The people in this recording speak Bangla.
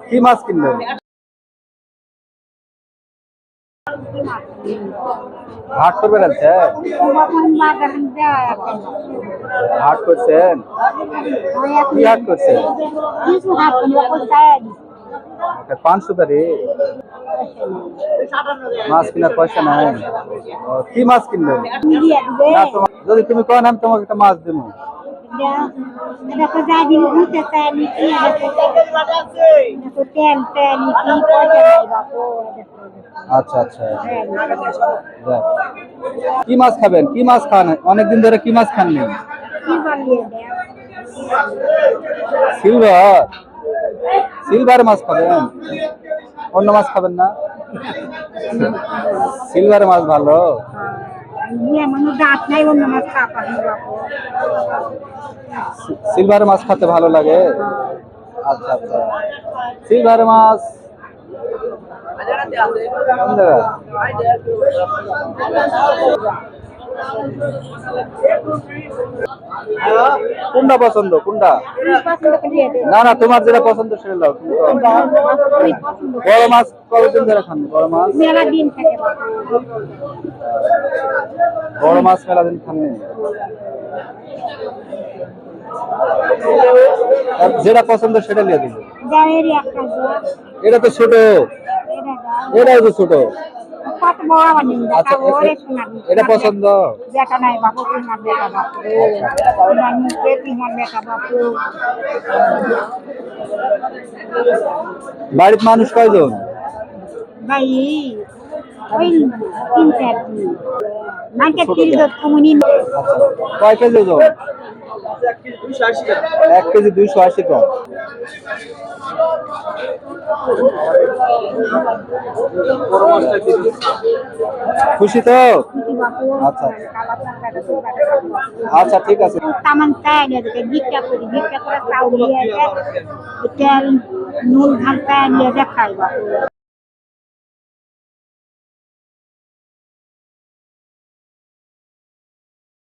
কি মাছ কিনলেন? হাট করবেন আছে? হাট করছেন? কি হাট করছেন? পান সুপারি মাছ কেনার পয়সা নাই। কি মাছ কিনলেন? যদি তুমি কন আমি তোমাকে একটা মাছ দেবো। আচ্ছা আচ্ছা, কি মাছ খাবেন? কি মাছ খান? অনেকদিন ধরে কি মাছ খাননি? সিলভার? সিলভার মাছ খাবেন, অন্য মাছ খাবেন না? সিলভার মাছ ভালো। সিলভার মাছ খেতে ভালো লাগে। আচ্ছা আচ্ছা, সিলভার মাছ কোনটা পছন্দ? কোনটা? না না, তোমার যেটা পছন্দ সেটা দাও। বড় মাছ কতদিন ধরে খান? বড় মাছ বড় মাছ মেলা দিন খাননি। যেটা পছন্দ সেটা নিয়ে দিবে। এটা তো ছোট, এটাই তো ছোট। আচ্ছা, এটা পছন্দ। বাড়ির মানুষ কয়জন? কয় কেজি ওজন? 1 কেজি 280 গ্রাম। খুশি তো? আচ্ছা আচ্ছা, ঠিক আছে। নুন ধান